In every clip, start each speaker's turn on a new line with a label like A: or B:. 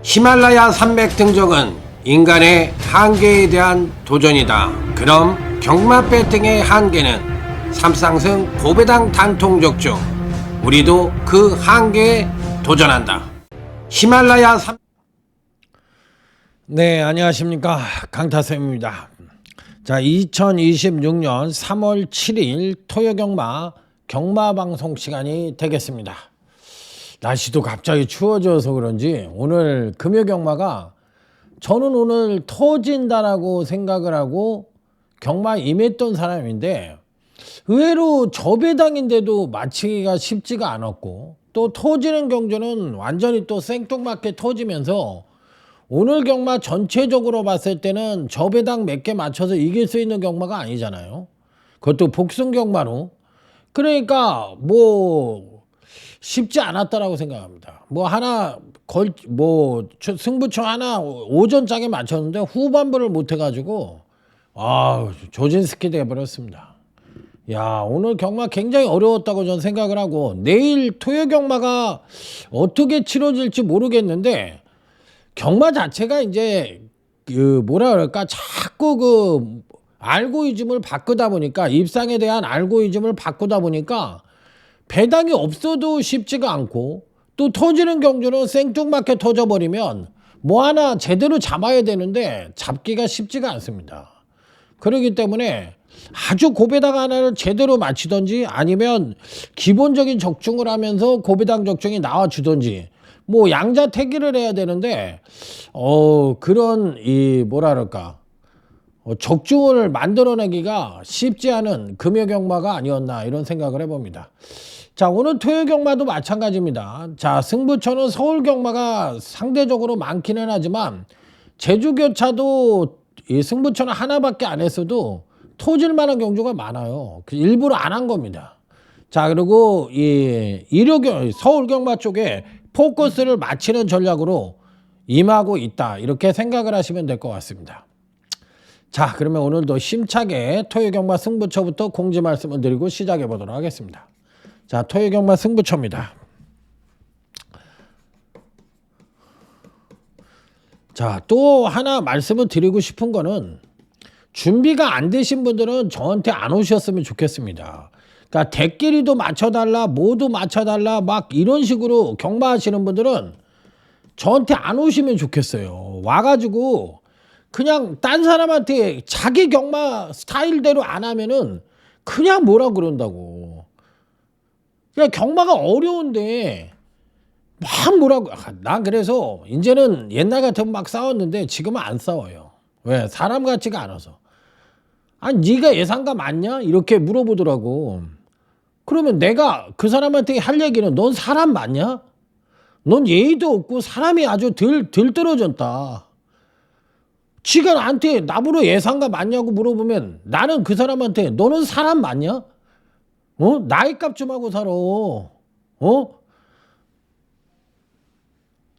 A: 히말라야 산맥 등정은 인간의 한계에 대한 도전이다. 그럼 경마 배팅의 한계는 삼상승 고배당 단통적 중 우리도 그 한계에 도전한다. 히말라야 산... 네, 안녕하십니까, 강타쌤입니다. 자, 2026년 3월 7일 토요경마 경마방송 시간이 되겠습니다. 날씨도 갑자기 추워져서 그런지 오늘 금요경마가 저는 오늘 터진다라고 생각을 하고 경마 임했던 사람인데 의외로 저배당인데도 맞히기가 쉽지가 않았고, 또 터지는 경주는 완전히 또 생뚱맞게 터지면서 오늘 경마 전체적으로 봤을 때는 저배당 몇 개 맞춰서 이길 수 있는 경마가 아니잖아요. 그것도 복승 경마로. 그러니까 뭐 쉽지 않았다라고 생각합니다. 뭐 하나 승부처 하나 오전장에 맞췄는데 후반부를 못 해가지고 조진스키 돼버렸습니다. 야, 오늘 경마 굉장히 어려웠다고 저는 생각을 하고, 내일 토요 경마가 어떻게 치러질지 모르겠는데 경마 자체가 이제 자꾸 알고리즘을 바꾸다 보니까, 입상에 대한 알고리즘을 바꾸다 보니까 배당이 없어도 쉽지가 않고, 또 터지는 경주는 생뚱맞게 터져버리면 뭐 하나 제대로 잡아야 되는데 잡기가 쉽지가 않습니다. 그렇기 때문에 아주 고배당 하나를 제대로 맞히던지, 아니면 기본적인 적중을 하면서 고배당 적중이 나와주던지, 뭐 양자택일을 해야 되는데 그런 적중을 만들어내기가 쉽지 않은 금요경마가 아니었나, 이런 생각을 해봅니다. 자, 오늘 토요경마도 마찬가지입니다. 자, 승부처는 서울경마가 상대적으로 많기는 하지만 제주교차도 이 승부처는 하나밖에 안 했어도 터질 만한 경주가 많아요. 일부러 안 한 겁니다. 자, 그리고 이 서울경마 쪽에 포커스를 맞추는 전략으로 임하고 있다, 이렇게 생각을 하시면 될 것 같습니다. 자, 그러면 오늘도 힘차게 토요경마 승부처부터 공지 말씀을 드리고 시작해 보도록 하겠습니다. 자, 토요경마 승부처입니다. 자, 또 하나 말씀을 드리고 싶은 거는, 준비가 안 되신 분들은 저한테 안 오셨으면 좋겠습니다. 그러니까 대끼리도 맞춰달라, 뭐도 맞춰달라, 막 이런 식으로 경마하시는 분들은 저한테 안 오시면 좋겠어요. 와가지고 그냥 딴 사람한테 자기 경마 스타일대로 안 하면은 그냥 뭐라 그런다고. 그냥 경마가 어려운데 막 뭐라고. 난 그래서 이제는 옛날 같으면 막 싸웠는데 지금은 안 싸워요. 왜? 사람 같지가 않아서. 아니, 네가 예상가 맞냐? 이렇게 물어보더라고. 그러면 내가 그 사람한테 할 얘기는, 넌 사람 맞냐? 넌 예의도 없고 사람이 아주 들떨어졌다. 지가 나한테 나보러 예상가 맞냐고 물어보면 나는 그 사람한테, 너는 사람 맞냐? 나이값 좀 하고 살아.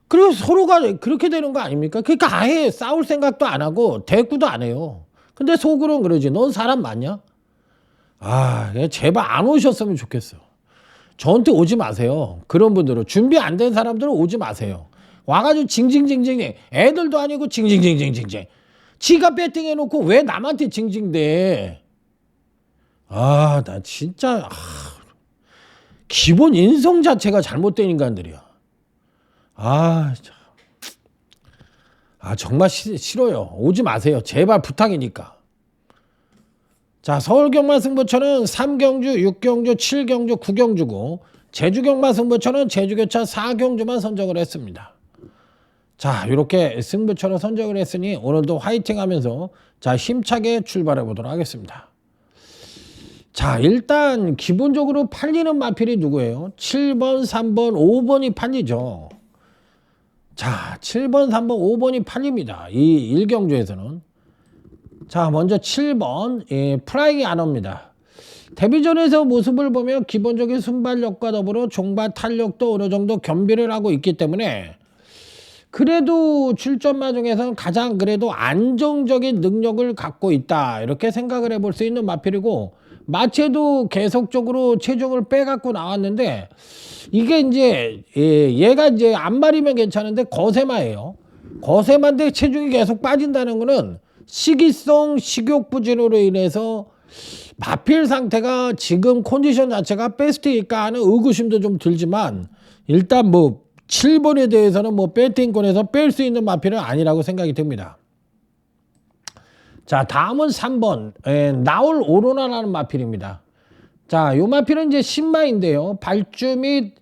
A: 그리고 서로가 그렇게 되는 거 아닙니까? 그러니까 아예 싸울 생각도 안 하고 대꾸도 안 해요. 근데 속으로는 그러지. 넌 사람 맞냐? 제발 안 오셨으면 좋겠어. 저한테 오지 마세요. 그런 분들은, 준비 안 된 사람들은 오지 마세요. 와가지고 징징징징, 애들도 아니고 징징징징징. 지가 배팅해놓고 왜 남한테 징징대? 나 진짜 기본 인성 자체가 잘못된 인간들이야. 정말 싫어요. 오지 마세요. 제발 부탁이니까. 자, 서울경마 승부처는 3경주, 6경주, 7경주, 9경주고, 제주경마 승부처는 제주교차 4경주만 선정을 했습니다. 자, 이렇게 승부처를 선정을 했으니 오늘도 화이팅 하면서 자, 힘차게 출발해 보도록 하겠습니다. 자, 일단 기본적으로 팔리는 마필이 누구예요? 7번, 3번, 5번이 팔리죠. 자, 7번, 3번, 5번이 팔립니다. 이 1경주에서는. 자, 먼저 7번 프라이기 안옵니다. 데뷔전에서 모습을 보면 기본적인 순발력과 더불어 종발 탄력도 어느 정도 겸비를 하고 있기 때문에 그래도 출전마 중에서는 가장 그래도 안정적인 능력을 갖고 있다, 이렇게 생각을 해볼 수 있는 마필이고, 마체도 계속적으로 체중을 빼갖고 나왔는데 이게 이제 얘가 이제 앞말이면 괜찮은데 거세마예요. 거세마인데 체중이 계속 빠진다는 거는 식이성 식욕 부진으로 인해서 마필 상태가 지금 컨디션 자체가 베스트일까 하는 의구심도 좀 들지만 일단 뭐 7번에 대해서는 뭐 배팅권에서 뺄 수 있는 마필은 아니라고 생각이 듭니다. 자, 다음은 3번 나올 오로나라는 마필입니다. 자, 요 마필은 이제 신마인데요. 발주 및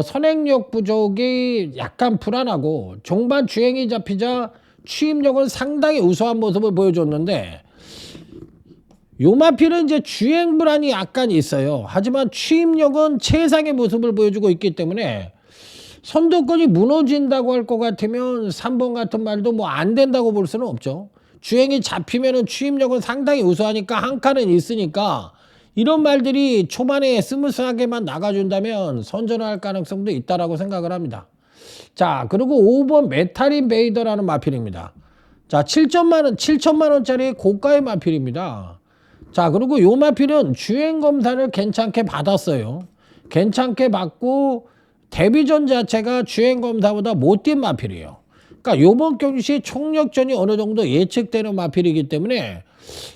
A: 선행력 부족이 약간 불안하고 종반 주행이 잡히자 추임력은 상당히 우수한 모습을 보여줬는데 요 마필은 이제 주행 불안이 약간 있어요. 하지만 추임력은 최상의 모습을 보여주고 있기 때문에 선두권이 무너진다고 할 것 같으면 3번 같은 말도 뭐 안 된다고 볼 수는 없죠. 주행이 잡히면은 추임력은 상당히 우수하니까 한 칸은 있으니까 이런 말들이 초반에 스무스하게만 나가준다면 선전을 할 가능성도 있다라고 생각을 합니다. 자, 그리고 5번 메탈인 베이더라는 마필입니다. 자, 7천만 원짜리 고가의 마필입니다. 자, 그리고 요 마필은 주행 검사를 괜찮게 받았어요. 괜찮게 받고 데뷔전 자체가 주행 검사보다 못 뛴 마필이에요. 그러니까 요번 경기 시 총력전이 어느 정도 예측되는 마필이기 때문에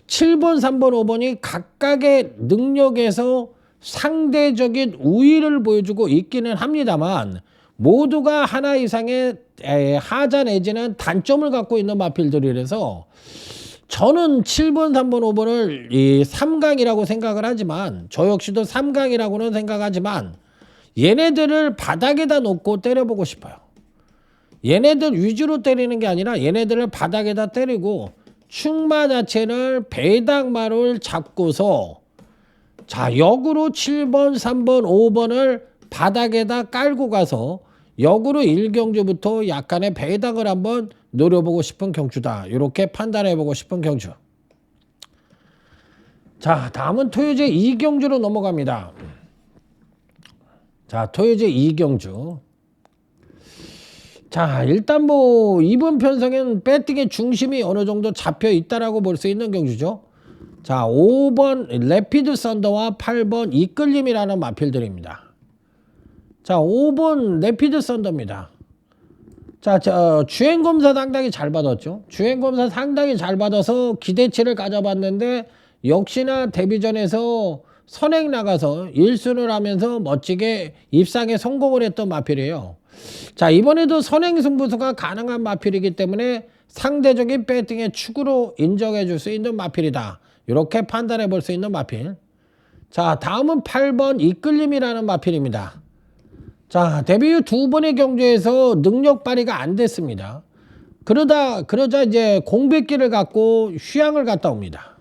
A: 7번, 3번, 5번이 각각의 능력에서 상대적인 우위를 보여주고 있기는 합니다만 모두가 하나 이상의 하자 내지는 단점을 갖고 있는 마필들이라서 저는 7번, 3번, 5번을 이 3강이라고 생각을 하지만 저 역시도 3강이라고는 생각하지만 얘네들을 바닥에다 놓고 때려보고 싶어요. 얘네들 위주로 때리는 게 아니라 얘네들을 바닥에다 때리고 축마 자체를 배당마를 잡고서 자 역으로 7번, 3번, 5번을 바닥에다 깔고 가서 역으로 1경주부터 약간의 배당을 한번 노려보고 싶은 경주다. 이렇게 판단해보고 싶은 경주. 자, 다음은 토요제 2경주로 넘어갑니다. 자, 토요제 2경주. 자, 일단 뭐 이번 편성에는 배팅의 중심이 어느 정도 잡혀 있다라고 볼 수 있는 경주죠. 자, 5번 래피드 썬더와 8번 이끌림이라는 마필들입니다. 자, 5번 래피드 썬더입니다. 자, 주행검사 상당히 잘 받았죠. 주행검사 상당히 잘 받아서 기대치를 가져봤는데 역시나 데뷔전에서 선행 나가서 1순을 하면서 멋지게 입상에 성공을 했던 마필이에요. 자, 이번에도 선행 승부수가 가능한 마필이기 때문에 상대적인 배팅의 축으로 인정해 줄 수 있는 마필이다. 이렇게 판단해 볼 수 있는 마필. 자, 다음은 8번 이끌림이라는 마필입니다. 자, 데뷔 후 2번의 경주에서 능력 발휘가 안 됐습니다. 그러자 이제 공백기를 갖고 휴양을 갔다 옵니다.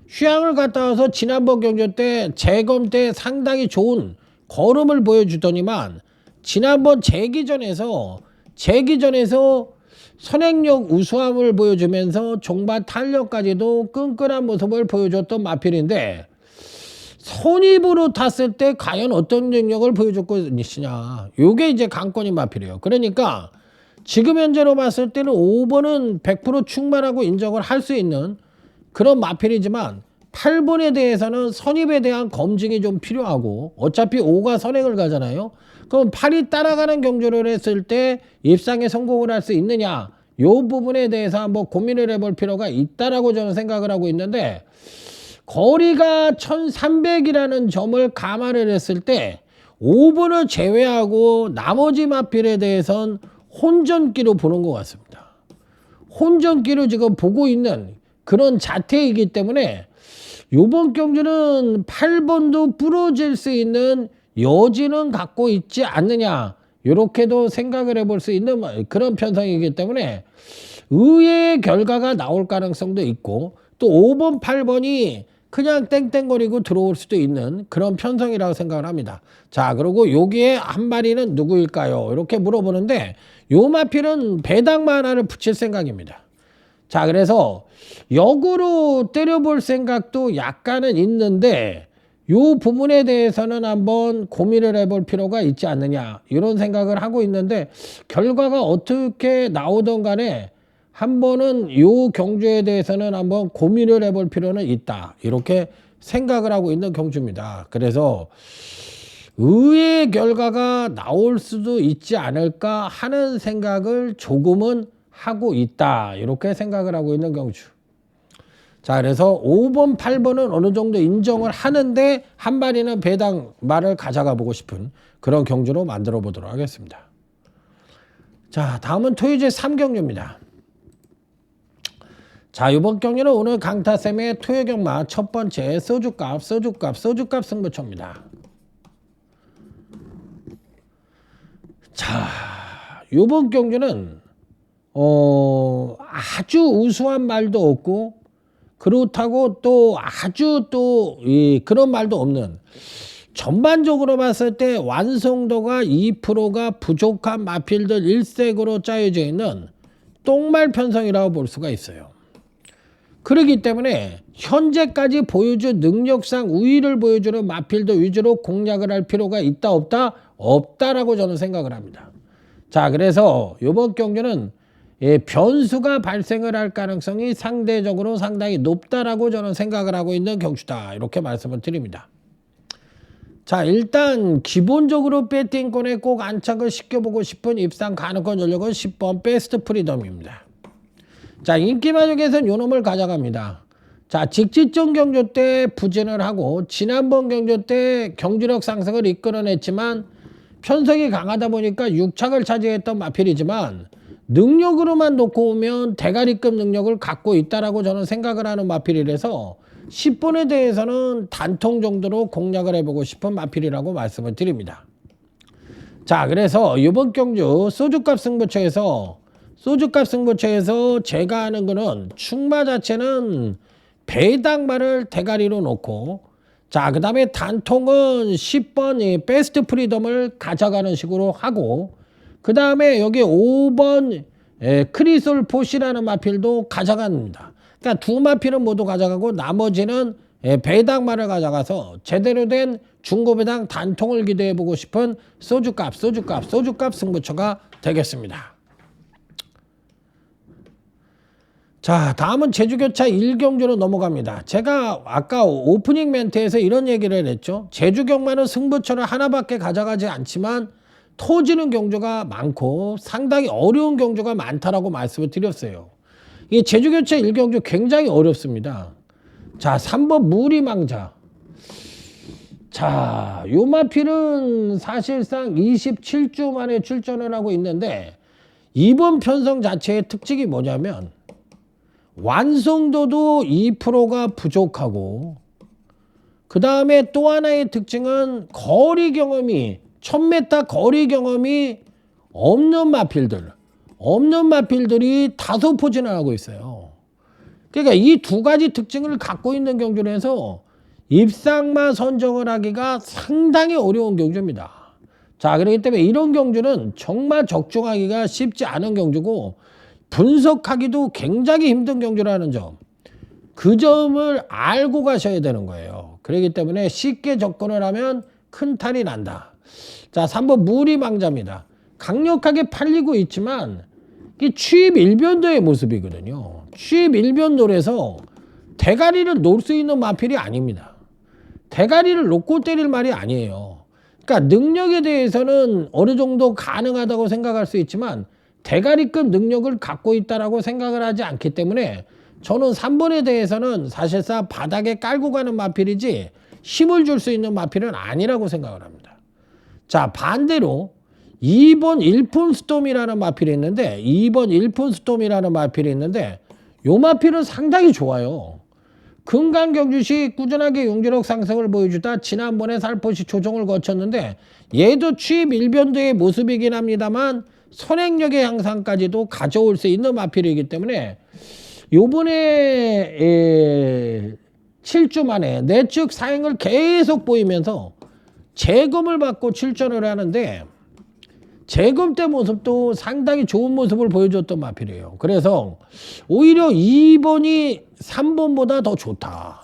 A: 휴양을 갔다 와서 지난번 경주 때 재검 때 상당히 좋은 걸음을 보여주더니만 지난번 재기전에서 선행력 우수함을 보여주면서 종반 탄력까지도 끈끈한 모습을 보여줬던 마필인데 선입으로 탔을 때 과연 어떤 능력을 보여줄 것이냐. 요게 이제 관건인 마필이에요. 그러니까 지금 현재로 봤을 때는 5번은 100% 충만하고 인정을 할 수 있는 그런 마필이지만 8번에 대해서는 선입에 대한 검증이 좀 필요하고 어차피 5가 선행을 가잖아요. 그럼 8이 따라가는 경주를 했을 때 입상에 성공을 할 수 있느냐. 요 부분에 대해서 한번 고민을 해볼 필요가 있다라고 저는 생각을 하고 있는데 거리가 1300이라는 점을 감안을 했을 때 5번을 제외하고 나머지 마필에 대해선 혼전기로 보는 것 같습니다. 혼전기로 지금 보고 있는 그런 자태이기 때문에 이번 경주는 8번도 부러질 수 있는 여지는 갖고 있지 않느냐. 이렇게도 생각을 해볼 수 있는 그런 편성이기 때문에 의외의 결과가 나올 가능성도 있고 또 5번, 8번이 그냥 땡땡거리고 들어올 수도 있는 그런 편성이라고 생각을 합니다. 자, 그리고 여기에 한 마리는 누구일까요? 이렇게 물어보는데 요 마필은 배당마 하나를 붙일 생각입니다. 자, 그래서 역으로 때려볼 생각도 약간은 있는데 요 부분에 대해서는 한번 고민을 해볼 필요가 있지 않느냐 이런 생각을 하고 있는데 결과가 어떻게 나오든 간에 한 번은 요 경주에 대해서는 한번 고민을 해볼 필요는 있다. 이렇게 생각을 하고 있는 경주입니다. 그래서 의외의 결과가 나올 수도 있지 않을까 하는 생각을 조금은 하고 있다. 이렇게 생각을 하고 있는 경주. 자, 그래서 5번, 8번은 어느 정도 인정을 하는데 한 마리는 배당 말을 가져가 보고 싶은 그런 경주로 만들어 보도록 하겠습니다. 자, 다음은 토요제 3경주입니다. 자, 이번 경기는 오늘 강타쌤의 토요경마 첫 번째 소주값 승부처입니다. 자, 이번 경기는 아주 우수한 말도 없고 그렇다고 또 아주 또 그런 말도 없는, 전반적으로 봤을 때 완성도가 2%가 부족한 마필들 일색으로 짜여져 있는 똥말 편성이라고 볼 수가 있어요. 그렇기 때문에 현재까지 보여준 능력상 우위를 보여주는 마필들 위주로 공략을 할 필요가 있다 없다? 없다라고 저는 생각을 합니다. 자, 그래서 이번 경기는 변수가 발생을 할 가능성이 상대적으로 상당히 높다라고 저는 생각을 하고 있는 경주다. 이렇게 말씀을 드립니다. 자, 일단 기본적으로 배팅권에 꼭 안착을 시켜보고 싶은 입상 가능권 전력은 10번 베스트 프리덤입니다. 자, 인기마족에서는 요놈을 가져갑니다. 자, 직지점 경주 때 부진을 하고 지난번 경주 때 경주력 상승을 이끌어냈지만 편성이 강하다 보니까 6착을 차지했던 마필이지만 능력으로만 놓고 오면 대가리급 능력을 갖고 있다라고 저는 생각을 하는 마필이라서 10번에 대해서는 단통 정도로 공략을 해보고 싶은 마필이라고 말씀을 드립니다. 자, 그래서 이번 경주 소주값 승부처에서 제가 하는 거는 충마 자체는 배당말을 대가리로 놓고, 자, 그 다음에 단통은 10번 베스트 프리덤을 가져가는 식으로 하고, 그 다음에 여기 5번 크리솔 포시라는 마필도 가져갑니다. 그러니까 두 마필은 모두 가져가고 나머지는 배당말을 가져가서 제대로 된 중고배당 단통을 기대해보고 싶은 소주값 승부처가 되겠습니다. 자, 다음은 제주교차 1경주로 넘어갑니다. 제가 아까 오프닝 멘트에서 이런 얘기를 했죠. 제주경마는 승부처를 하나밖에 가져가지 않지만 터지는 경주가 많고 상당히 어려운 경주가 많다라고 말씀을 드렸어요. 이 제주교차 1경주 굉장히 어렵습니다. 자, 3번 무리망자. 자, 요 마필은 사실상 27주 만에 출전을 하고 있는데 이번 편성 자체의 특징이 뭐냐면 완성도도 2%가 부족하고, 그 다음에 또 하나의 특징은 거리 경험이 1000m 거리 경험이 없는 마필들이 다소 포진을 하고 있어요. 그러니까 이 두 가지 특징을 갖고 있는 경주라서 입상마 선정을 하기가 상당히 어려운 경주입니다. 자, 그렇기 때문에 이런 경주는 정말 적중하기가 쉽지 않은 경주고 분석하기도 굉장히 힘든 경주라는 점, 그 점을 알고 가셔야 되는 거예요. 그렇기 때문에 쉽게 접근을 하면 큰 탈이 난다. 자, 3번 무리망자입니다. 강력하게 팔리고 있지만 이게 취입 일변도의 모습이거든요. 취입 일변도에서 대가리를 놓을 수 있는 마필이 아닙니다. 대가리를 놓고 때릴 말이 아니에요. 그러니까 능력에 대해서는 어느 정도 가능하다고 생각할 수 있지만 대가리급 능력을 갖고 있다라고 생각을 하지 않기 때문에 저는 3번에 대해서는 사실상 바닥에 깔고 가는 마필이지 힘을 줄 수 있는 마필은 아니라고 생각을 합니다. 자, 반대로 2번 일푼스톰이라는 마필이 있는데 요 마필은 상당히 좋아요. 금강경주시 꾸준하게 용지력 상승을 보여주다 지난번에 살포시 조정을 거쳤는데 얘도 취입 일변도의 모습이긴 합니다만 선행력의 향상까지도 가져올 수 있는 마필이기 때문에 요번에 7주 만에 내측 사행을 계속 보이면서 재검을 받고 출전을 하는데 재검 때 모습도 상당히 좋은 모습을 보여줬던 마필이에요. 그래서 오히려 2번이 3번보다 더 좋다.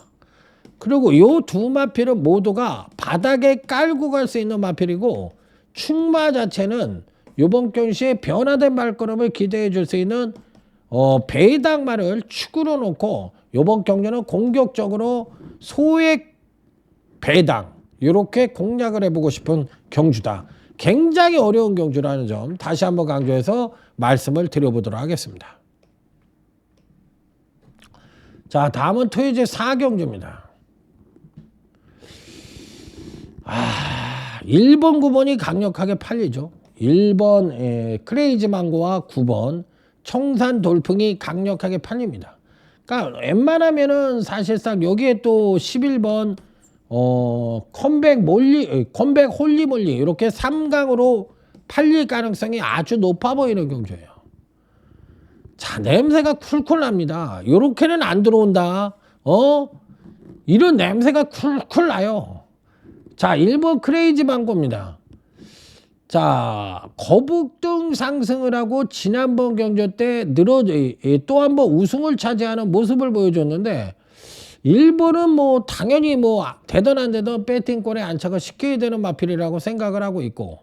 A: 그리고 요 두 마필은 모두가 바닥에 깔고 갈 수 있는 마필이고 충마 자체는 요번 경시에 변화된 발걸음을 기대해 줄 수 있는 배당마를 축으로 놓고 이번 경주는 공격적으로 소액 배당 이렇게 공략을 해보고 싶은 경주다. 굉장히 어려운 경주라는 점 다시 한번 강조해서 말씀을 드려보도록 하겠습니다. 자, 다음은 토요제 4경주입니다. 1번 9번이 강력하게 팔리죠. 1번 크레이지 망고와 9번 청산 돌풍이 강력하게 팔립니다. 그러니까 웬만하면은 사실상 여기에 또 11번 컴백 홀리몰리 이렇게 3강으로 팔릴 가능성이 아주 높아 보이는 경주예요. 자, 냄새가 쿨쿨 납니다. 요렇게는 안 들어온다. 이런 냄새가 쿨쿨 나요. 자, 1번 크레이지 망고입니다. 자, 거북등 상승을 하고 지난번 경주 때 또 한 번 우승을 차지하는 모습을 보여줬는데 1번은 뭐 당연히 뭐 되든 안 되든 배팅권에 안착을 시켜야 되는 마필이라고 생각을 하고 있고,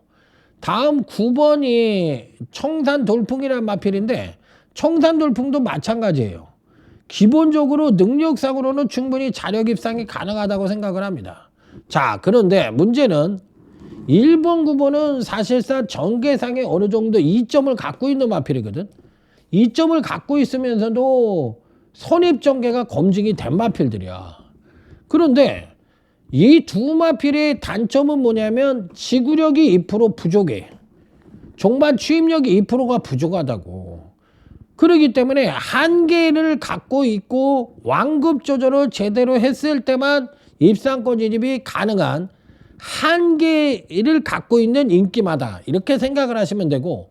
A: 다음 9번이 청산 돌풍이라는 마필인데 청산 돌풍도 마찬가지예요. 기본적으로 능력상으로는 충분히 자력 입상이 가능하다고 생각을 합니다. 자, 그런데 문제는 1번 9번은 사실상 전개상에 어느 정도 이점을 갖고 있는 마필이거든. 이점을 갖고 있으면서도 선입전개가 검증이 된 마필들이야. 그런데 이 두 마필의 단점은 뭐냐면 지구력이 2% 부족해. 종반 추임력이 2%가 부족하다고. 그렇기 때문에 한계를 갖고 있고 완급 조절을 제대로 했을 때만 입상권 진입이 가능한 한계를 갖고 있는 인기마다 이렇게 생각을 하시면 되고,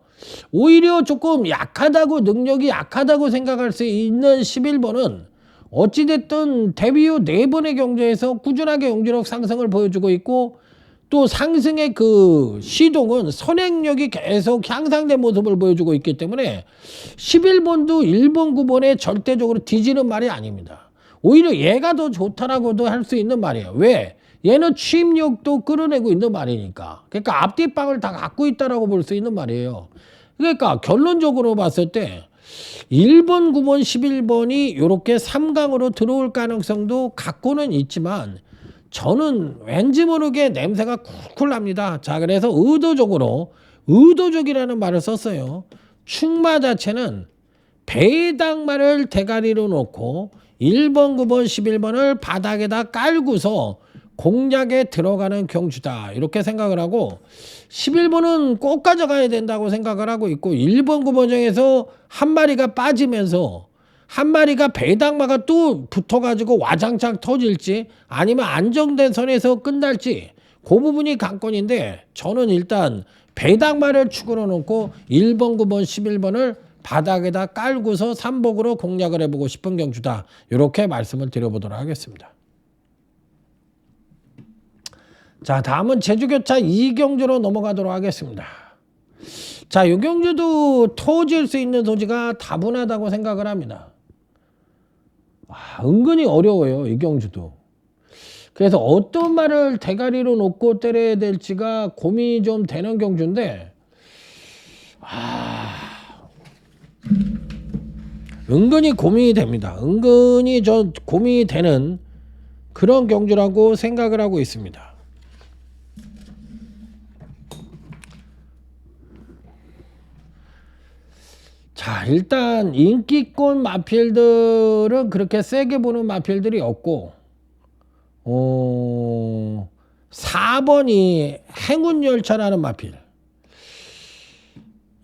A: 오히려 조금 약하다고 능력이 약하다고 생각할 수 있는 11번은 어찌됐든 데뷔 후 4번의 경주에서 꾸준하게 용지력 상승을 보여주고 있고, 또 상승의 그 시동은 선행력이 계속 향상된 모습을 보여주고 있기 때문에 11번도 1번 9번에 절대적으로 뒤지는 말이 아닙니다. 오히려 얘가 더 좋다라고도 할 수 있는 말이에요. 왜? 얘는 취임력도 끌어내고 있는 말이니까. 그러니까 앞뒤방을 다 갖고 있다라고 볼 수 있는 말이에요. 그러니까 결론적으로 봤을 때 1번, 9번, 11번이 이렇게 3강으로 들어올 가능성도 갖고는 있지만 저는 왠지 모르게 냄새가 쿨쿨 납니다. 자, 그래서 의도적이라는 말을 썼어요. 축마 자체는 배당마를 대가리로 놓고 1번, 9번, 11번을 바닥에다 깔고서 공략에 들어가는 경주다 이렇게 생각을 하고, 11번은 꼭 가져가야 된다고 생각을 하고 있고, 1번 9번 중에서 한 마리가 빠지면서 한 마리가 배당마가 또 붙어가지고 와장창 터질지 아니면 안정된 선에서 끝날지 그 부분이 관건인데, 저는 일단 배당마를 축으로 놓고 1번 9번 11번을 바닥에다 깔고서 삼복으로 공략을 해보고 싶은 경주다 이렇게 말씀을 드려보도록 하겠습니다. 자, 다음은 제주교차 2경주로 넘어가도록 하겠습니다. 자, 이 경주도 터질 수 있는 소지가 다분하다고 생각을 합니다. 은근히 어려워요, 이 경주도. 그래서 어떤 말을 대가리로 놓고 때려야 될지가 고민이 좀 되는 경주인데, 은근히 고민이 됩니다. 은근히 고민이 되는 그런 경주라고 생각을 하고 있습니다. 자, 일단 인기권 마필들은 그렇게 세게 보는 마필들이 없고, 4번이 행운열차라는 마필.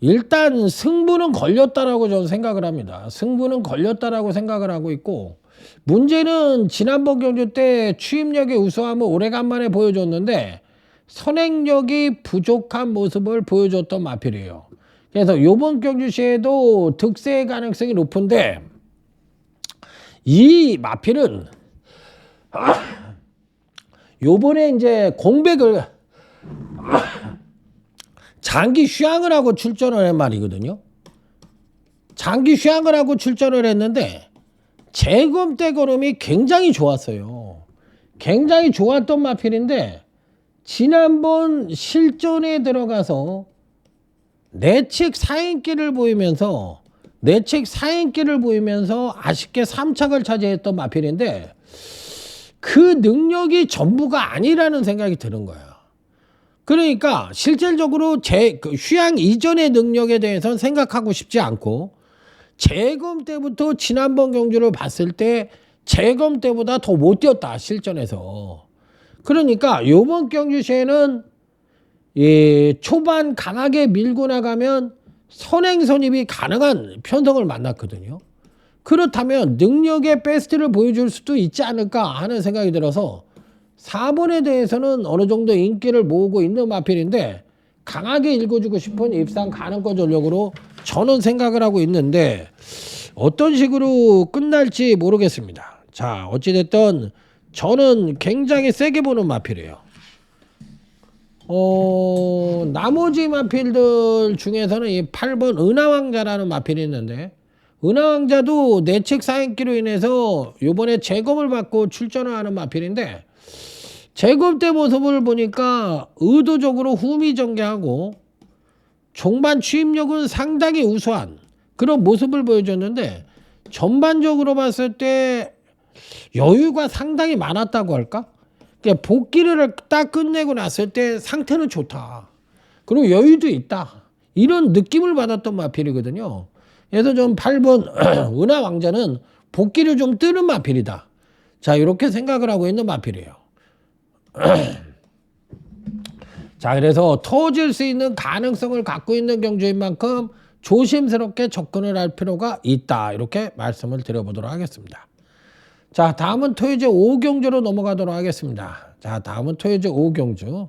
A: 일단 승부는 걸렸다라고 저는 생각을 합니다. 승부는 걸렸다라고 생각을 하고 있고, 문제는 지난번 경주 때 추임력의 우수함을 오래간만에 보여줬는데 선행력이 부족한 모습을 보여줬던 마필이에요. 그래서 이번 경주 시에도 득세의 가능성이 높은데, 이 마필은 요번에 이제 공백을 장기 휴양을 하고 출전을 한 말이거든요. 장기 휴양을 하고 출전을 했는데 재검 때 걸음이 굉장히 좋았어요. 굉장히 좋았던 마필인데 지난번 실전에 들어가서 내측 사인기를 보이면서 내책 사행기를 보이면서 아쉽게 3착을 차지했던 마필인데 그 능력이 전부가 아니라는 생각이 드는 거야. 그러니까 실질적으로 그 휴양 이전의 능력에 대해서는 생각하고 싶지 않고 재검 때부터 지난번 경주를 봤을 때 재검 때보다 더 못 뛰었다 실전에서. 그러니까 이번 경주 시에는 초반 강하게 밀고 나가면 선행 선입이 가능한 편성을 만났거든요. 그렇다면 능력의 베스트를 보여줄 수도 있지 않을까 하는 생각이 들어서 4번에 대해서는 어느 정도 인기를 모으고 있는 마필인데 강하게 읽어주고 싶은 입상 가능권 전력으로 저는 생각을 하고 있는데 어떤 식으로 끝날지 모르겠습니다. 자, 어찌됐든 저는 굉장히 세게 보는 마필이에요. 나머지 마필들 중에서는 이 8번 은하왕자라는 마필이 있는데 은하왕자도 내책 사행기로 인해서 요번에 재검을 받고 출전을 하는 마필인데 재검 때 모습을 보니까 의도적으로 후미전개하고 종반 취입력은 상당히 우수한 그런 모습을 보여줬는데 전반적으로 봤을 때 여유가 상당히 많았다고 할까? 그러니까 복귀를 딱 끝내고 났을 때 상태는 좋다. 그리고 여유도 있다. 이런 느낌을 받았던 마필이거든요. 그래서 좀 8번 은하왕자는 복귀를 좀 뜨는 마필이다. 자, 이렇게 생각을 하고 있는 마필이에요. 자, 그래서 터질 수 있는 가능성을 갖고 있는 경주인 만큼 조심스럽게 접근을 할 필요가 있다. 이렇게 말씀을 드려보도록 하겠습니다. 자, 다음은 토요제 5경주로 넘어가도록 하겠습니다. 자, 다음은 토요제 5경주.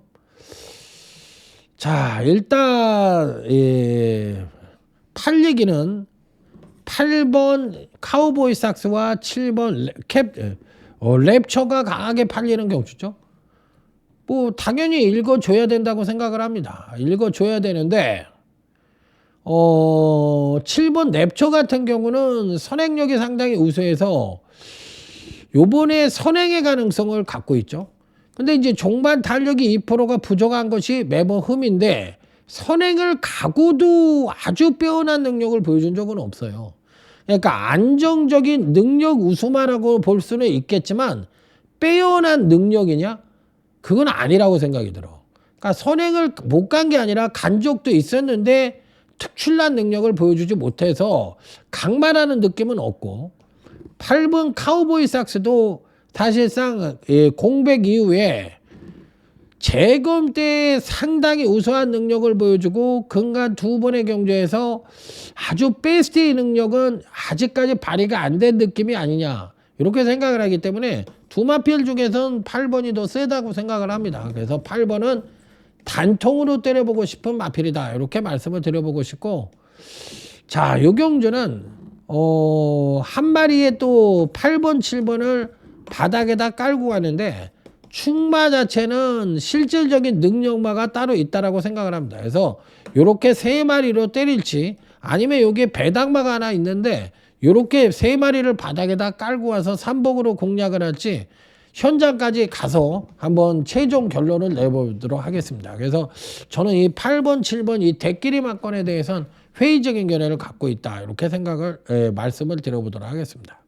A: 자, 일단 팔리기는 8번 카우보이 삭스와 7번 랩처가 강하게 팔리는 경주죠. 뭐 당연히 읽어줘야 된다고 생각을 합니다. 읽어줘야 되는데 7번 랩처 같은 경우는 선행력이 상당히 우수해서 요번에 선행의 가능성을 갖고 있죠. 근데 이제 종반 탄력이 2%가 부족한 것이 매번 흠인데 선행을 가고도 아주 빼어난 능력을 보여준 적은 없어요. 그러니까 안정적인 능력 우수마라고 볼 수는 있겠지만 빼어난 능력이냐? 그건 아니라고 생각이 들어. 그러니까 선행을 못 간 게 아니라 간 적도 있었는데 특출난 능력을 보여주지 못해서 강만하는 느낌은 없고 8번 카우보이 삭스도 사실상 공백 이후에 재검 때 상당히 우수한 능력을 보여주고 근간 2번의 경주에서 아주 베스트의 능력은 아직까지 발휘가 안 된 느낌이 아니냐 이렇게 생각을 하기 때문에 두 마필 중에서는 8번이 더 세다고 생각을 합니다. 그래서 8번은 단통으로 때려보고 싶은 마필이다 이렇게 말씀을 드려보고 싶고 자, 요 경주는 한 마리에 또 8번 7번을 바닥에다 깔고 가는데 충마 자체는 실질적인 능력마가 따로 있다라고 생각을 합니다. 그래서 요렇게 3마리로 때릴지 아니면 여기에 배당마가 하나 있는데 요렇게 3마리를 바닥에다 깔고 와서 3복으로 공략을 할지 현장까지 가서 한번 최종 결론을 내보도록 하겠습니다. 그래서 저는 이 8번 7번 이 대끼리 막건에 대해서는 회의적인 견해를 갖고 있다 이렇게 생각을 말씀을 드려보도록 하겠습니다.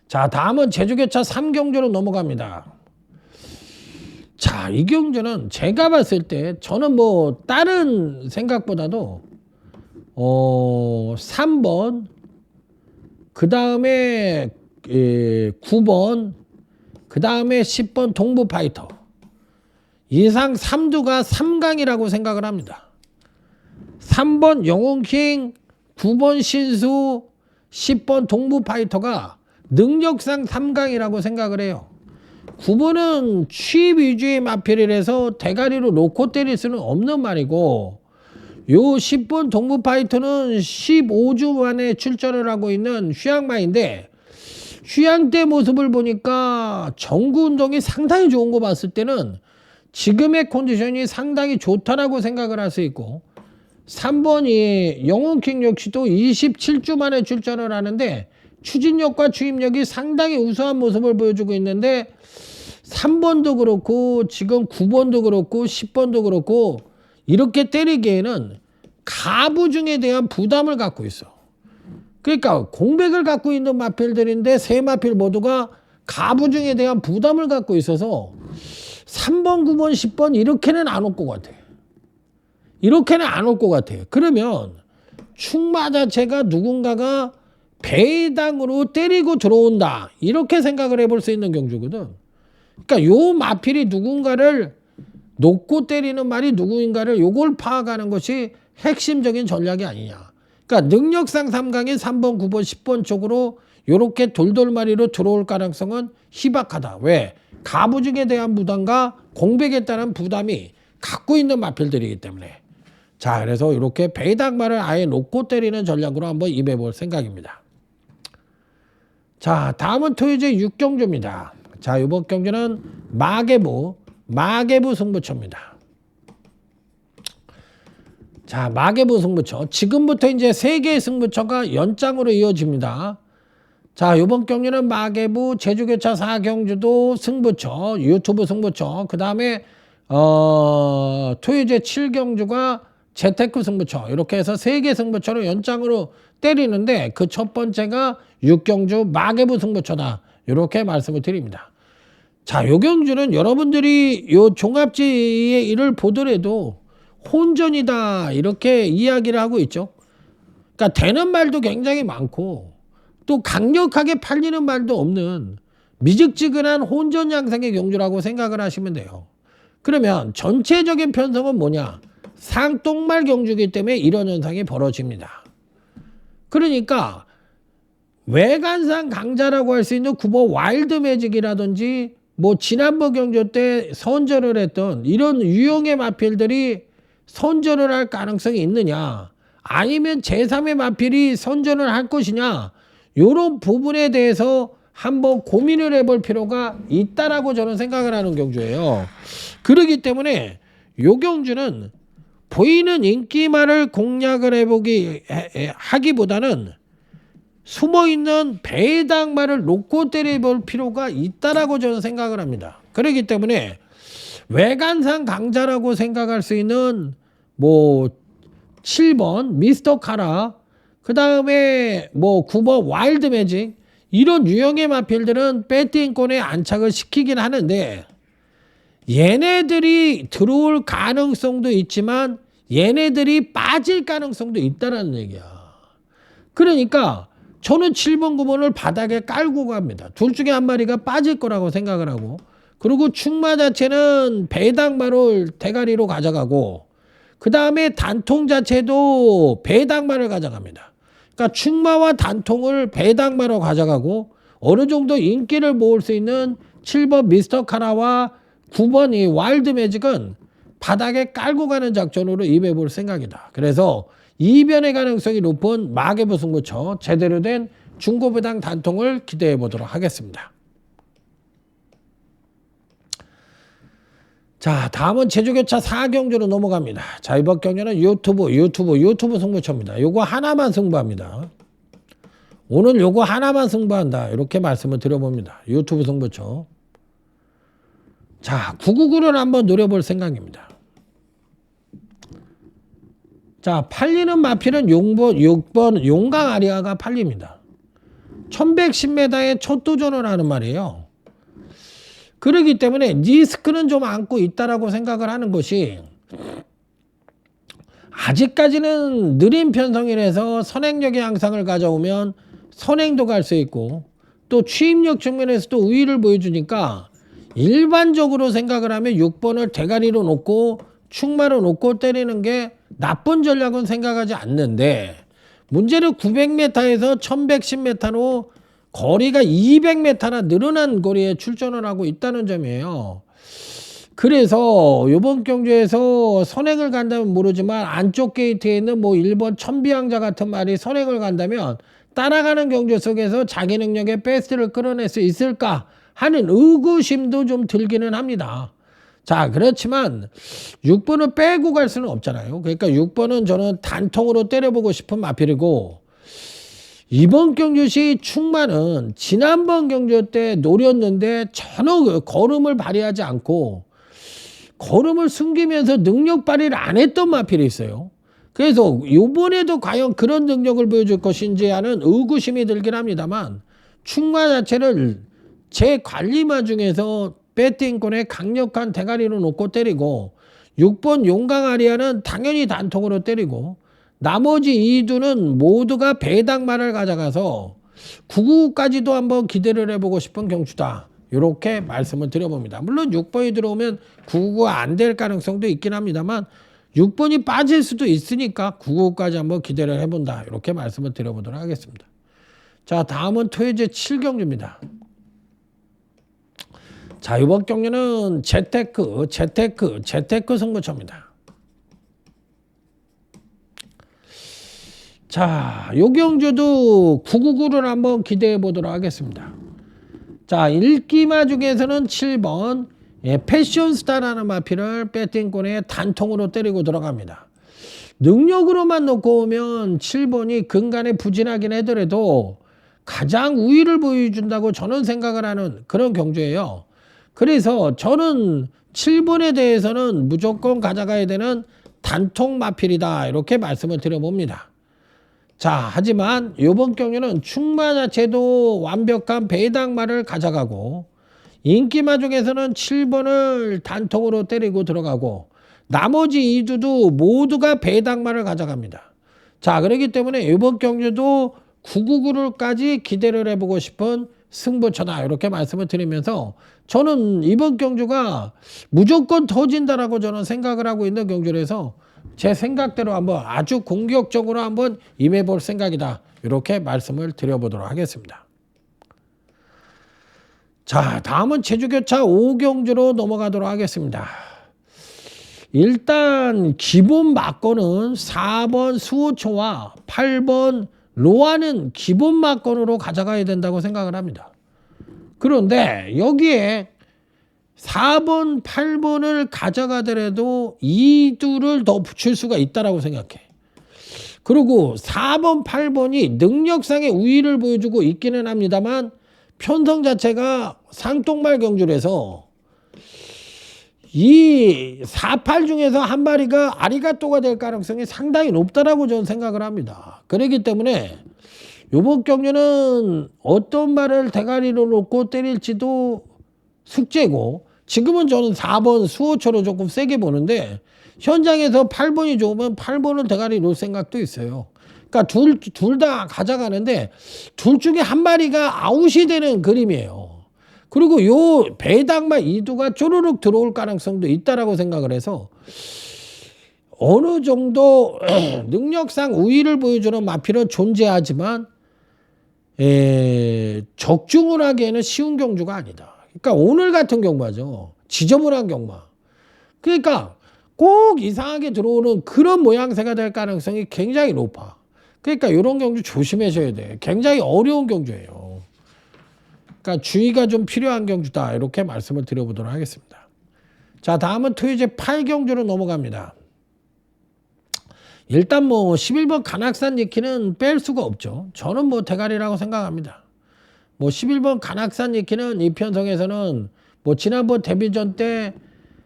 A: 자, 다음은 제주교차 3경주로 넘어갑니다. 자, 이 경주는 제가 봤을 때 저는 뭐 다른 생각보다도 3번 그 다음에 9번 그 다음에 10번 동부파이터 이상 3두가 3강이라고 생각을 합니다. 3번 영웅킹 9번 신수 10번 동부파이터가 능력상 3강이라고 생각을 해요. 9번은 취입 위주의 마필이라서 대가리로 놓고 때릴 수는 없는 말이고 요 10번 동부파이터는 15주 만에 출전을 하고 있는 휴양마인데 휴양 때 모습을 보니까 정구 운동이 상당히 좋은 거 봤을 때는 지금의 컨디션이 상당히 좋다라고 생각을 할 수 있고 3번이 영웅킹 역시도 27주 만에 출전을 하는데 추진력과 추임력이 상당히 우수한 모습을 보여주고 있는데 3번도 그렇고 지금 9번도 그렇고 10번도 그렇고 이렇게 때리기에는 가부중에 대한 부담을 갖고 있어. 그러니까 공백을 갖고 있는 마필들인데 세 마필 모두가 가부중에 대한 부담을 갖고 있어서 3번, 9번, 10번 이렇게는 안 올 것 같아. 이렇게는 안 올 것 같아. 그러면 충마 자체가 누군가가 배당으로 때리고 들어온다. 이렇게 생각을 해볼 수 있는 경주거든. 그러니까 요 마필이 누군가를 놓고 때리는 말이 누구인가를 요걸 파악하는 것이 핵심적인 전략이 아니냐. 그러니까 능력상 3강인 3번, 9번, 10번 쪽으로 요렇게 돌돌마리로 들어올 가능성은 희박하다. 왜? 가부중에 대한 부담과 공백에 따른 부담이 갖고 있는 마필들이기 때문에. 자, 그래서 이렇게 배당말을 아예 놓고 때리는 전략으로 한번 임해볼 생각입니다. 자, 다음은 토요제 6경주입니다. 자, 이번 경주는 마계부 승부처입니다. 자, 마계부 승부처. 지금부터 이제 3개의 승부처가 연장으로 이어집니다. 자, 이번 경주는 마계부 제주교차 4경주도 승부처, 유튜브 승부처. 그 다음에 토요제 7경주가 재테크 승부처. 이렇게 해서 3개 승부처로 연장으로 때리는데 그 첫 번째가 6경주 마계부 승부처다. 이렇게 말씀을 드립니다. 자, 요 경주는 여러분들이 요 종합지의 일을 보더라도 혼전이다 이렇게 이야기를 하고 있죠. 그러니까 되는 말도 굉장히 많고 또 강력하게 팔리는 말도 없는 미직지근한 혼전 양상의 경주라고 생각을 하시면 돼요. 그러면 전체적인 편성은 뭐냐? 상똥말 경주이기 때문에 이런 현상이 벌어집니다. 그러니까 외관상 강자라고 할 수 있는 9번 와일드 매직이라든지 뭐 지난번 경주 때 선전을 했던 이런 유형의 마필들이 선전을 할 가능성이 있느냐, 아니면 제3의 마필이 선전을 할 것이냐, 이런 부분에 대해서 한번 고민을 해볼 필요가 있다라고 저는 생각을 하는 경주예요. 그렇기 때문에 이 경주는 보이는 인기말을 공략을 하기보다는 숨어있는 배당말을 놓고 때려볼 필요가 있다라고 저는 생각을 합니다. 그렇기 때문에 외관상 강자라고 생각할 수 있는 뭐 7번 미스터 카라, 그 다음에 뭐 9번 와일드 매직, 이런 유형의 마필들은 배팅권에 안착을 시키긴 하는데 얘네들이 들어올 가능성도 있지만 얘네들이 빠질 가능성도 있다는 얘기야. 그러니까 저는 7번, 9번을 바닥에 깔고 갑니다. 둘 중에 한 마리가 빠질 거라고 생각을 하고, 그리고 충마 자체는 배당말을 대가리로 가져가고, 그 다음에 단통 자체도 배당말을 가져갑니다. 그러니까 충마와 단통을 배당말로 가져가고 어느 정도 인기를 모을 수 있는 7번 미스터 카라와 9번 이 와일드 매직은 바닥에 깔고 가는 작전으로 임해볼 생각이다. 그래서 이변의 가능성이 높은 마계부 승부처 제대로 된 중고배당 단통을 기대해 보도록 하겠습니다. 자, 다음은 제주교차 4경주로 넘어갑니다. 자, 이번 경주는 유튜브 승부처입니다. 요거 하나만 승부합니다. 오늘 요거 하나만 승부한다. 이렇게 말씀을 드려봅니다. 유튜브 승부처. 자, 999를 한번 노려볼 생각입니다. 자, 팔리는 마필은 6번 용강 아리아가 팔립니다. 1110m에 첫 도전을 하는 말이에요. 그렇기 때문에 리스크는 좀 안고 있다라고 생각을 하는 것이, 아직까지는 느린 편성이라서 선행력의 양상을 가져오면 선행도 갈 수 있고 또 취입력 측면에서도 우위를 보여주니까 일반적으로 생각을 하면 6번을 대가리로 놓고 충마로 놓고 때리는 게 나쁜 전략은 생각하지 않는데, 문제는 900m에서 1110m로 거리가 200m나 늘어난 거리에 출전을 하고 있다는 점이에요. 그래서 이번 경주에서 선행을 간다면 모르지만 안쪽 게이트에 있는 뭐 1번 천비양자 같은 말이 선행을 간다면 따라가는 경주 속에서 자기 능력의 베스트를 끌어낼 수 있을까 하는 의구심도 좀 들기는 합니다. 자, 그렇지만 6번을 빼고 갈 수는 없잖아요. 그러니까 6번은 저는 단통으로 때려보고 싶은 마필이고, 이번 경주시 충마는 지난번 경주 때 노렸는데 전혀 걸음을 발휘하지 않고 걸음을 숨기면서 능력 발휘를 안 했던 마필이 있어요. 그래서 이번에도 과연 그런 능력을 보여줄 것인지 하는 의구심이 들긴 합니다만 충마 자체를 제 관리마 중에서 배팅권에 강력한 대가리로 놓고 때리고 6번 용강 아리아는 당연히 단통으로 때리고 나머지 2두는 모두가 배당만을 가져가서 999까지도 한번 기대를 해보고 싶은 경주다. 이렇게 말씀을 드려봅니다. 물론 6번이 들어오면 999가 안 될 가능성도 있긴 합니다만 6번이 빠질 수도 있으니까 999까지 한번 기대를 해본다. 이렇게 말씀을 드려보도록 하겠습니다. 자, 다음은 토요제 7경주입니다. 자, 이번 경주는 재테크 승부처입니다. 자, 요 경주도 999를 한번 기대해 보도록 하겠습니다. 자, 일기마 중에서는 7번 패션스타라는 마피를 배팅권에 단통으로 때리고 들어갑니다. 능력으로만 놓고 오면 7번이 근간에 부진하긴 하더라도 가장 우위를 보여준다고 저는 생각을 하는 그런 경주예요. 그래서 저는 7번에 대해서는 무조건 가져가야 되는 단통 마필이다. 이렇게 말씀을 드려봅니다. 자, 하지만 이번 경주는 충마 자체도 완벽한 배당마를 가져가고 인기마 중에서는 7번을 단통으로 때리고 들어가고 나머지 2두도 모두가 배당마를 가져갑니다. 자, 그렇기 때문에 이번 경주도 999까지 기대를 해보고 싶은 승부처다. 이렇게 말씀을 드리면서 저는 이번 경주가 무조건 터진다라고 저는 생각을 하고 있는 경주라서 제 생각대로 한번 아주 공격적으로 한번 임해볼 생각이다. 이렇게 말씀을 드려보도록 하겠습니다. 자, 다음은 제주교차 5경주로 넘어가도록 하겠습니다. 일단 기본 막건은 4번 수호초와 8번 로아는 기본 막건으로 가져가야 된다고 생각을 합니다. 그런데 여기에 4번, 8번을 가져가더라도 2두를 더 붙일 수가 있다고 생각해. 그리고 4번, 8번이 능력상의 우위를 보여주고 있기는 합니다만 편성 자체가 상똥말 경주라서 이 4, 8 중에서 한 마리가 아리가또가 될 가능성이 상당히 높다라고 저는 생각을 합니다. 그렇기 때문에 이번 경주는 어떤 말을 대가리로 놓고 때릴지도 숙제고 지금은 저는 4번 수호초로 조금 세게 보는데 현장에서 8번이 좋으면 8번을 대가리 놓을 생각도 있어요. 그러니까 둘 다 가져가는데 둘 중에 한 마리가 아웃이 되는 그림이에요. 그리고 요 배당마 2두가 쪼르륵 들어올 가능성도 있다라고 생각을 해서 어느 정도 능력상 우위를 보여주는 마필은 존재하지만 적중을 하기에는 쉬운 경주가 아니다. 그러니까 오늘 같은 경마죠. 지저분한 경마. 그러니까 꼭 이상하게 들어오는 그런 모양새가 될 가능성이 굉장히 높아. 그러니까 이런 경주 조심하셔야 돼. 굉장히 어려운 경주예요. 그러니까 주의가 좀 필요한 경주다. 이렇게 말씀을 드려보도록 하겠습니다. 자, 다음은 토요제 8경주로 넘어갑니다. 일단 뭐 11번 간악산 니키는 뺄 수가 없죠. 저는 뭐 대가리라고 생각합니다. 뭐 11번 간악산 니키는 이 편성에서는 뭐 지난번 데뷔전 때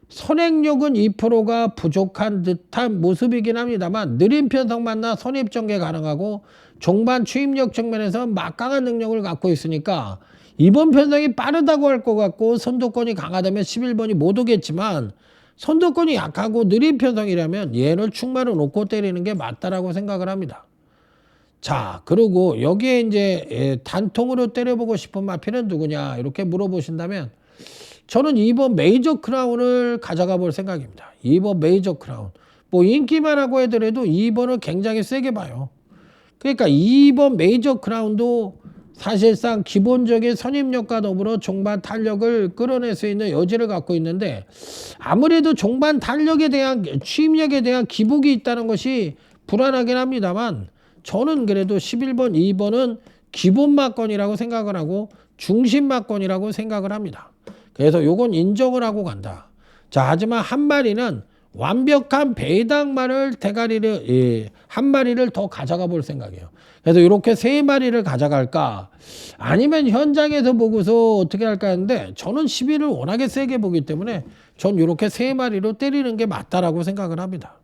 A: 선행력은 2%가 부족한 듯한 모습이긴 합니다만 느린 편성 만나 선입 전개 가능하고 종반 추입력 측면에서 막강한 능력을 갖고 있으니까 이번 편성이 빠르다고 할 것 같고 선두권이 강하다면 11번이 못 오겠지만 선두권이 약하고 느린 편성이라면 얘를 충마로 놓고 때리는 게 맞다라고 생각을 합니다. 자, 그리고 여기에 이제 단통으로 때려보고 싶은 마피는 누구냐 이렇게 물어보신다면 저는 2번 메이저 크라운을 가져가 볼 생각입니다. 2번 메이저 크라운. 뭐 인기만 하고 하더라도 2번을 굉장히 세게 봐요. 그러니까 2번 메이저 크라운도 사실상 기본적인 선입력과 더불어 종반 탄력을 끌어낼 수 있는 여지를 갖고 있는데 아무래도 종반 탄력에 대한 추임력에 대한 기복이 있다는 것이 불안하긴 합니다만 저는 그래도 11번, 2번은 기본 막건이라고 생각을 하고 중심 막건이라고 생각을 합니다. 그래서 요건 인정을 하고 간다. 자, 하지만 한 마리는 완벽한 배당마를 대가리를 한 마리를 더 가져가 볼 생각이에요. 그래서 이렇게 세 마리를 가져갈까 아니면 현장에서 보고서 어떻게 할까 하는데 저는 11을 워낙에 세게 보기 때문에 전 이렇게 세 마리로 때리는 게 맞다라고 생각을 합니다.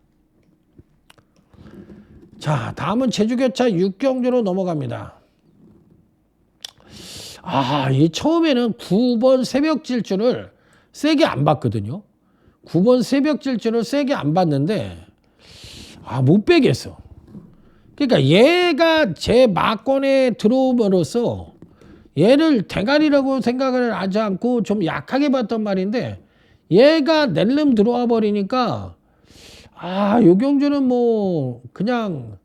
A: 자, 다음은 제주교차 6경주로 넘어갑니다. 이 처음에는 9번 새벽 질주를 세게 안 봤거든요. 9번 새벽 질주를 세게 안 봤는데, 못 빼겠어. 그러니까 얘가 제 막권에 들어옴으로써 얘를 대가리라고 생각을 하지 않고 좀 약하게 봤단 말인데, 얘가 낼름 들어와 버리니까, 요 경주는 뭐, 그냥,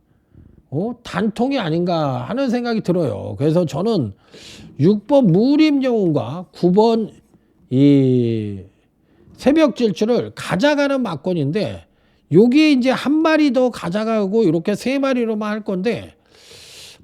A: 단통이 아닌가 하는 생각이 들어요. 그래서 저는 6번 무림영웅과 9번 이 새벽 질주를 가져가는 막권인데, 여기에 이제 한 마리 더 가져가고 이렇게 세 마리로만 할 건데,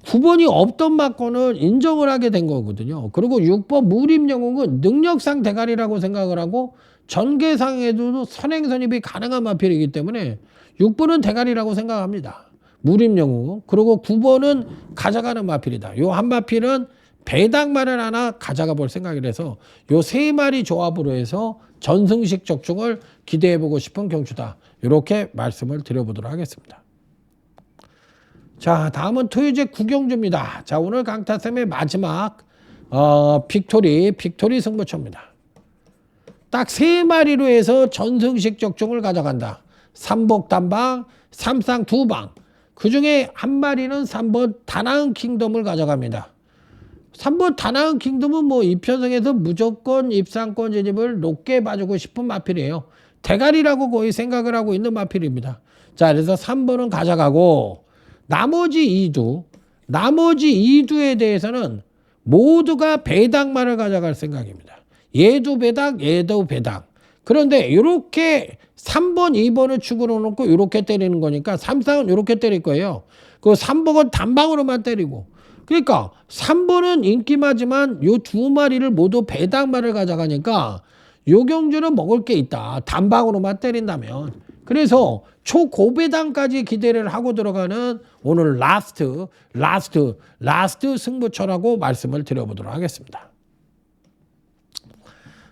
A: 9번이 없던 막권을 인정을 하게 된 거거든요. 그리고 6번 무림영웅은 능력상 대가리라고 생각을 하고 전개상에도 선행선입이 가능한 마필이기 때문에 6번은 대가리라고 생각합니다. 무림영웅. 그리고 9번은 가져가는 마필이다. 요 한 마필은 배당만을 하나 가져가 볼 생각이라서 요 세 마리 조합으로 해서 전승식 적중을 기대해 보고 싶은 경주다. 이렇게 말씀을 드려보도록 하겠습니다. 자, 다음은 토요제 9경주입니다. 자, 오늘 강타쌤의 마지막 빅토리 승부처입니다. 딱 세 마리로 해서 전승식 적중을 가져간다. 삼복단방, 삼상 두방. 그 중에 한 마리는 3번 다나은 킹덤을 가져갑니다. 3번 다나은 킹덤은 뭐 이편성에서 무조건 입상권 진입을 높게 봐주고 싶은 마필이에요. 대가리라고 거의 생각을 하고 있는 마필입니다. 자, 그래서 3번은 가져가고 나머지 2두에 대해서는 모두가 배당만을 가져갈 생각입니다. 얘도 배당, 얘도 배당. 그런데 이렇게 3번, 2번을 축으로 놓고 이렇게 때리는 거니까 3상은 이렇게 때릴 거예요. 그 3번은 단방으로만 때리고. 그러니까 3번은 인기마지만 요 두 마리를 모두 배당만을 가져가니까 요 경주는 먹을 게 있다. 단방으로만 때린다면. 그래서 초고배당까지 기대를 하고 들어가는 오늘 라스트 승부처라고 말씀을 드려보도록 하겠습니다.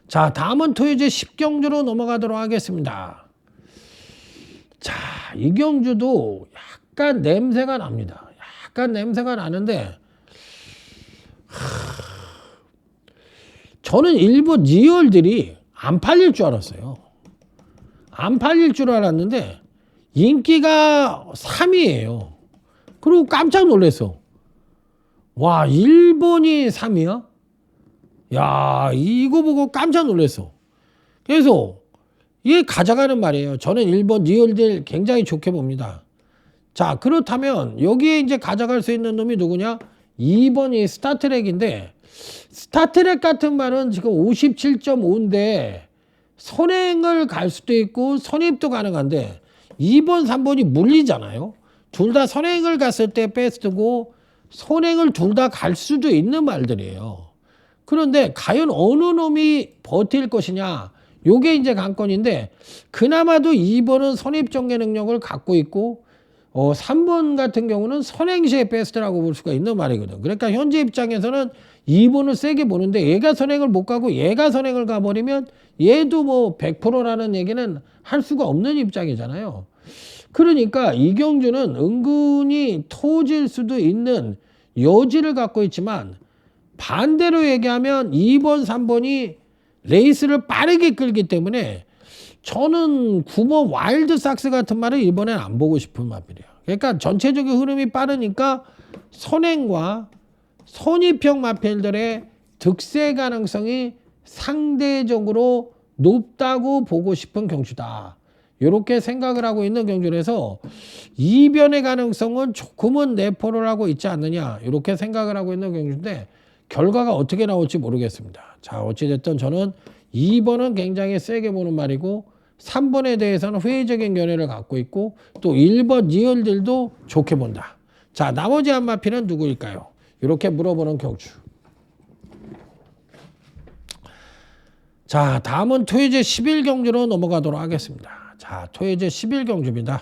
A: 자, 다음은 토요제 10경주로 넘어가도록 하겠습니다. 자, 이 경주도 약간 냄새가 납니다. 약간 냄새가 나는데 저는 일본 리얼들이 안 팔릴 줄 알았어요. 안 팔릴 줄 알았는데 인기가 3위예요. 그리고 깜짝 놀랐어. 와, 일본이 3위야? 야, 이거 보고 깜짝 놀랐어. 그래서 이게 가져가는 말이에요. 저는 일본 리얼들 굉장히 좋게 봅니다. 자, 그렇다면 여기에 이제 가져갈 수 있는 놈이 누구냐? 2번이 스타트랙인데, 스타트랙 같은 말은 지금 57.5인데 선행을 갈 수도 있고 선입도 가능한데 2번, 3번이 물리잖아요. 둘 다 선행을 갔을 때 베스트고 선행을 둘 다 갈 수도 있는 말들이에요. 그런데 과연 어느 놈이 버틸 것이냐? 요게 이제 관건인데, 그나마도 2번은 선입전개 능력을 갖고 있고 3번 같은 경우는 선행시의 베스트라고 볼 수가 있는 말이거든. 그러니까 현재 입장에서는 2번을 세게 보는데 얘가 선행을 못 가고 얘가 선행을 가버리면 얘도 뭐 100%라는 얘기는 할 수가 없는 입장이잖아요. 그러니까 이 경주는 은근히 터질 수도 있는 여지를 갖고 있지만, 반대로 얘기하면 2번, 3번이 레이스를 빠르게 끌기 때문에 저는 9번 와일드삭스 같은 말을 이번엔 안 보고 싶은 마필이에요. 그러니까 전체적인 흐름이 빠르니까 선행과 선입형 마필들의 득세 가능성이 상대적으로 높다고 보고 싶은 경주다. 이렇게 생각을 하고 있는 경주라서 이변의 가능성은 조금은 내포를 하고 있지 않느냐, 이렇게 생각을 하고 있는 경주인데 결과가 어떻게 나올지 모르겠습니다. 자, 어찌됐든 저는 2번은 굉장히 세게 보는 말이고 3번에 대해서는 회의적인 견해를 갖고 있고 또 1번 리얼들도 좋게 본다. 자, 나머지 한 마필은 누구일까요? 이렇게 물어보는 경주. 자, 다음은 토요제 11경주로 넘어가도록 하겠습니다. 자, 토요제 11경주입니다.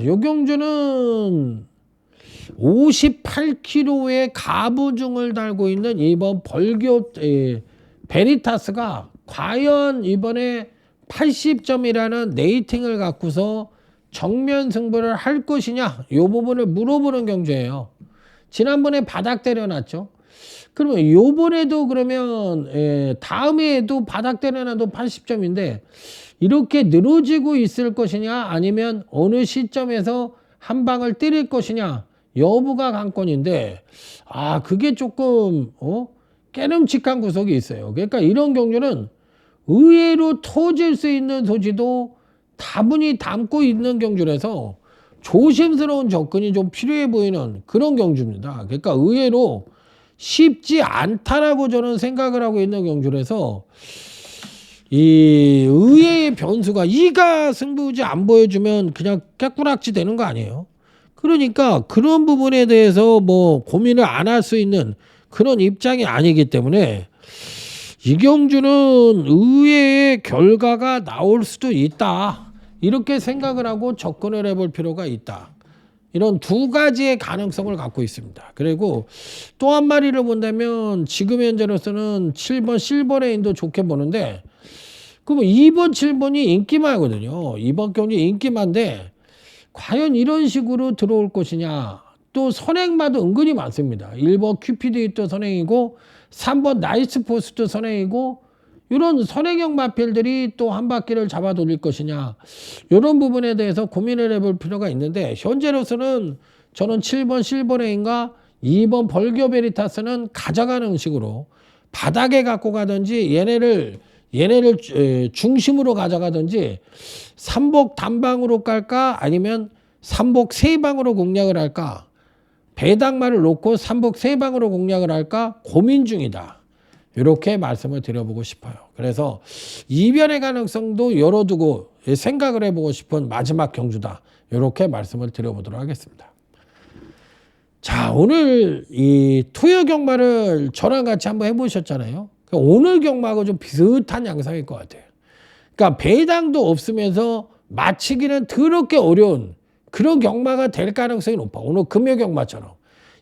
A: 요 경주는 58kg의 가부중을 달고 있는 이번 벌교 베리타스가 과연 이번에 80점이라는 레이팅을 갖고서 정면 승부를 할 것이냐 이 부분을 물어보는 경주예요. 지난번에 바닥 때려놨죠. 그러면 요번에도 그러면 다음에도 바닥 때려놔도 80점인데 이렇게 늘어지고 있을 것이냐 아니면 어느 시점에서 한 방을 때릴 것이냐 여부가 관건인데 그게 조금 깨름칙한 구석이 있어요. 그러니까 이런 경주는 의외로 터질 수 있는 소지도 다분히 담고 있는 경주라서 조심스러운 접근이 좀 필요해 보이는 그런 경주입니다. 그러니까 의외로 쉽지 않다라고 저는 생각을 하고 있는 경주라서 이 의외의 변수가 이가 승부지 안 보여주면 그냥 깨꾸락지 되는 거 아니에요. 그러니까 그런 부분에 대해서 뭐 고민을 안 할 수 있는 그런 입장이 아니기 때문에 이 경주는 의외의 결과가 나올 수도 있다. 이렇게 생각을 하고 접근을 해볼 필요가 있다. 이런 두 가지의 가능성을 갖고 있습니다. 그리고 또 한 마리를 본다면 지금 현재로서는 7번 실버레인도 좋게 보는데 그럼 2번 7번이 인기마거든요. 이번 경주 인기마인데 과연 이런 식으로 들어올 것이냐. 또 선행마도 은근히 많습니다. 1번 큐피드도 선행이고 3번 나이스포스도 선행이고 이런 선행형 마필들이 또 한 바퀴를 잡아 돌릴 것이냐. 이런 부분에 대해서 고민을 해볼 필요가 있는데 현재로서는 저는 7번 실버레인과 2번 벌교 베리타스는 가져가는 식으로 바닥에 갖고 가든지 얘네를 중심으로 가져가든지 삼복 단방으로 깔까 아니면 삼복 세방으로 공략을 할까 배당마를 놓고 삼복 세방으로 공략을 할까 고민 중이다. 이렇게 말씀을 드려보고 싶어요. 그래서 이변의 가능성도 열어두고 생각을 해보고 싶은 마지막 경주다. 이렇게 말씀을 드려보도록 하겠습니다. 자, 오늘 이 토요 경마를 저랑 같이 한번 해보셨잖아요. 오늘 경마하고 좀 비슷한 양상일 것 같아요. 그러니까 배당도 없으면서 맞히기는 더럽게 어려운 그런 경마가 될 가능성이 높아. 오늘 금요 경마처럼.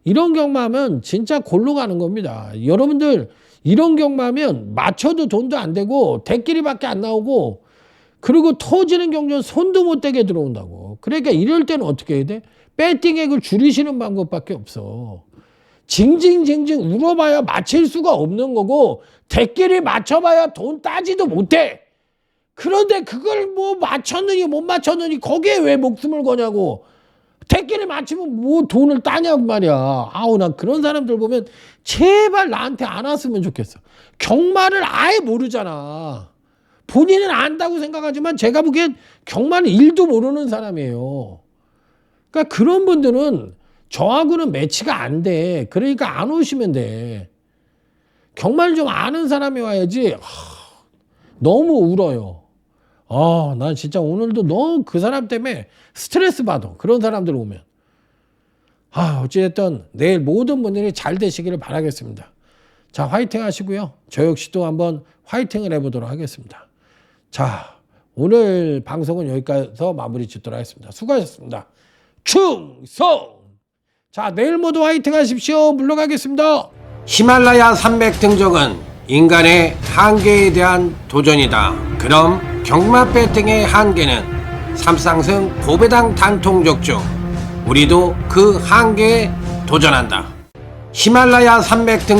A: 이런 경마하면 진짜 골로 가는 겁니다. 여러분들 이런 경마하면 맞춰도 돈도 안 되고 대끼리밖에 안 나오고 그리고 터지는 경주는 손도 못 대게 들어온다고. 그러니까 이럴 때는 어떻게 해야 돼? 배팅액을 줄이시는 방법밖에 없어. 징징징징 울어봐야 맞힐 수가 없는 거고 대끼리 맞춰봐야 돈 따지도 못해. 그런데 그걸 뭐 맞췄느니 못 맞췄느니 거기에 왜 목숨을 거냐고. 대끼리 맞추면 뭐 돈을 따냐고 말이야. 난 그런 사람들 보면 제발 나한테 안 왔으면 좋겠어. 경마를 아예 모르잖아. 본인은 안다고 생각하지만 제가 보기엔 경마는 1도 모르는 사람이에요. 그러니까 그런 분들은 저하고는 매치가 안 돼. 그러니까 안 오시면 돼. 경마를 좀 아는 사람이 와야지. 너무 울어요. 난 진짜 오늘도 너무 그 사람 때문에 스트레스 받아. 그런 사람들 오면. 어찌됐든 내일 모든 분들이 잘 되시기를 바라겠습니다. 자, 화이팅 하시고요. 저 역시도 한번 화이팅을 해보도록 하겠습니다. 자, 오늘 방송은 여기까지서 마무리 짓도록 하겠습니다. 수고하셨습니다. 충성! 자, 내일 모두 화이팅 하십시오. 물러가겠습니다.
B: 히말라야 산맥 등정은 인간의 한계에 대한 도전이다. 그럼 경마 배팅의 한계는 삼상승 고배당 단통적 중 우리도 그 한계에 도전한다. 히말라야 산맥 등